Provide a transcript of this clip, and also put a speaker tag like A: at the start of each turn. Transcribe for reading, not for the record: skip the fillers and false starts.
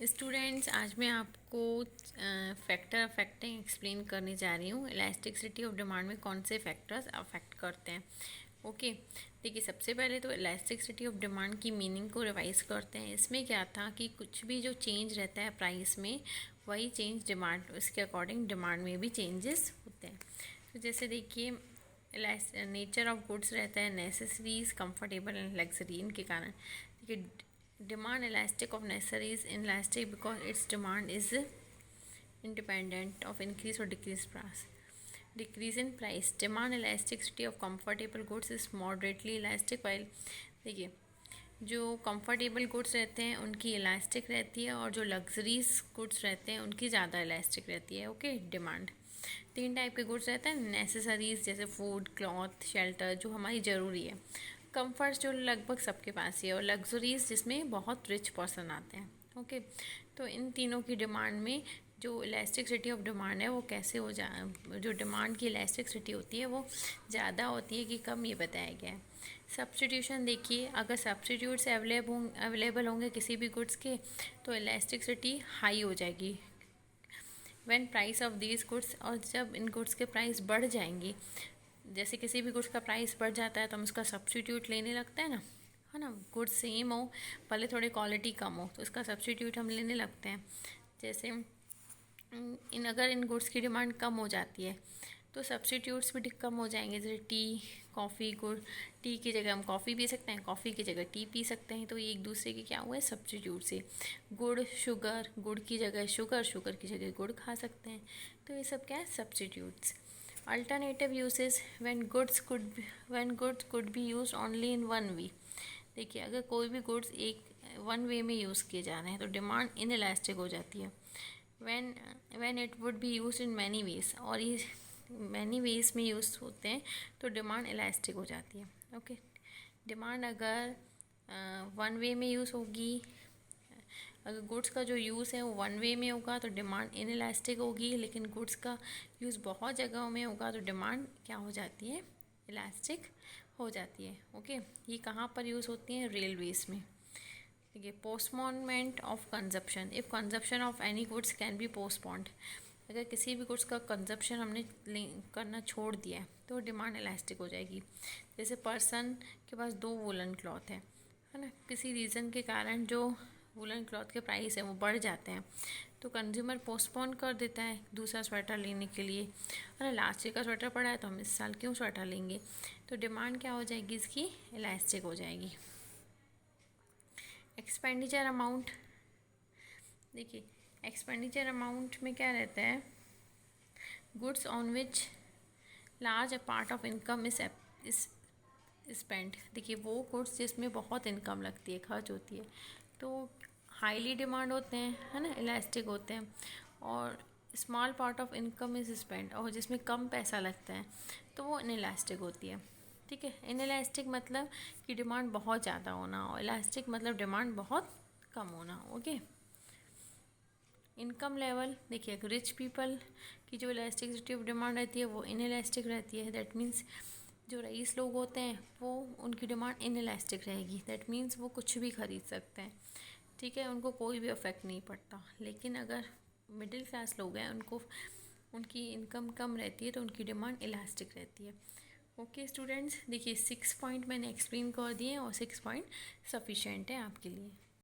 A: Students, आज मैं आपको फैक्टर अफेक्टिंग एक्सप्लेन करने जा रही हूँ। इलास्टिसिटी ऑफ डिमांड में कौन से फैक्टर्स अफेक्ट करते हैं। ओके, देखिए सबसे पहले तो इलास्टिसिटी ऑफ डिमांड की मीनिंग को रिवाइज करते हैं। इसमें क्या था कि कुछ भी जो चेंज रहता है प्राइस में, वही चेंज डिमांड, उसके अकॉर्डिंग डिमांड में भी चेंजेस होते हैं। तो जैसे देखिए, नेचर ऑफ गुड्स रहता है नेसेसरीज, कंफर्टेबल एंड लग्जरी। इनके कारण देखिए, demand elastic of necessary is inelastic because its demand is independent of increase or decrease price. Decrease in price, demand elasticity of comfortable goods is moderately elastic, while देखिए जो comfortable goods रहते हैं उनकी elastic रहती है और जो luxuries goods रहते हैं उनकी ज़्यादा इलास्टिक रहती है। ओके, डिमांड तीन टाइप के गुड्स रहते हैं। नेसेसरीज जैसे फूड, क्लॉथ, शेल्टर, जो हमारी ज़रूरी है। कंफर्ट्स जो लगभग सबके पास ही है, और लग्जरीज जिसमें बहुत रिच पर्सन आते हैं। ओके, तो इन तीनों की डिमांड में जो इलास्टिसिटी ऑफ डिमांड है वो कैसे हो जो डिमांड की इलास्टिसिटी होती है वो ज़्यादा होती है कि कम, ये बताया गया है। सब्स्टिट्यूशन देखिए, अगर सब्स्टिट्यूट्स अवेलेबल होंगे किसी भी गुड्स के तो इलास्टिसिटी हाई हो जाएगी। When price of these goods, और जब इन गुड्स के प्राइस बढ़ जाएंगी, जैसे किसी भी गुड्स का प्राइस बढ़ जाता है तो हम उसका सब्स्टिट्यूट लेने लगते हैं ना, है ना। गुड्स सेम हो, भले थोड़ी क्वालिटी कम हो, तो इसका सब्स्टिट्यूट हम लेने लगते हैं। जैसे अगर इन गुड्स की डिमांड कम हो जाती है तो सब्स्टिट्यूट्स भी कम हो जाएंगे। जैसे टी, कॉफ़ी, गुड़। टी की जगह हम कॉफ़ी पी सकते हैं, कॉफ़ी की जगह टी पी सकते हैं, तो ये एक दूसरे के क्या हुए, सब्स्टिट्यूट से। गुड़, शुगर, गुड़ की जगह शुगर, शुगर की जगह गुड़ खा सकते हैं, तो ये सब क्या है, substitutes. Alternative usage, when goods could be used only in one way. देखिए, अगर कोई भी गुड्स एक वन वे में यूज़ किए जा रहे हैं तो डिमांड इनइलास्टिक हो जाती है। When it would be use in many ways, और ये मैनी वेज में यूज़ होते हैं तो डिमांड इलास्टिक हो जाती है। ओके, डिमांड अगर वन वे में यूज़ होगी, अगर गुड्स का जो यूज़ है वो वन वे में होगा तो डिमांड इनइलास्टिक होगी, लेकिन गुड्स का यूज़ बहुत जगहों में होगा तो डिमांड क्या हो जाती है, इलास्टिक हो जाती है। ओके, ये कहाँ पर यूज़ होती हैं, रेलवेज में। ठीक है, postponement of consumption, if consumption of any goods can be postponed. अगर किसी भी गुड्स का कंजप्शन हमने करना छोड़ दिया है तो डिमांड इलास्टिक हो जाएगी। जैसे पर्सन के पास 2 वुलन क्लॉथ है ना, किसी रीज़न के कारण जो वुलन क्लॉथ के प्राइस है वो बढ़ जाते हैं, तो कंज्यूमर पोस्टपोन कर देता है दूसरा स्वेटर लेने के लिए। अरे लास्ट ईयर का स्वेटर पड़ा है तो हम इस साल क्यों स्वेटर लेंगे, तो डिमांड क्या हो जाएगी, इसकी इलास्टिक हो जाएगी। एक्सपेंडिचर अमाउंट, देखिए एक्सपेंडिचर अमाउंट में क्या रहता है, goods on which large a part of income is spend. देखिए, वो गुड्स जिसमें बहुत इनकम लगती है, खर्च होती है, तो हाईली डिमांड होते हैं, है ना, इलास्टिक होते हैं। और small part of income is spend, और जिसमें कम पैसा लगता है तो वो इनइलास्टिक होती है। ठीक है, इनइलास्टिक मतलब कि डिमांड बहुत ज़्यादा होना, और इलास्टिक मतलब डिमांड बहुत कम होना। ओके, इनकम लेवल देखिए, रिच पीपल की जो इलास्टिसिटी ऑफ डिमांड रहती है वो इनइलास्टिक रहती है। दैट मीन्स जो रईस लोग होते हैं वो, उनकी डिमांड इनइलास्टिक रहेगी। दैट मीन्स वो कुछ भी खरीद सकते हैं, ठीक है, उनको कोई भी इफेक्ट नहीं पड़ता। लेकिन अगर मिडिल क्लास लोग हैं, उनकी इनकम कम रहती है तो उनकी डिमांड इलास्टिक रहती है। ओके स्टूडेंट्स, देखिए 6 पॉइंट मैंने एक्सप्लेन कर दिए और 6 पॉइंट सफिशेंट है आपके लिए।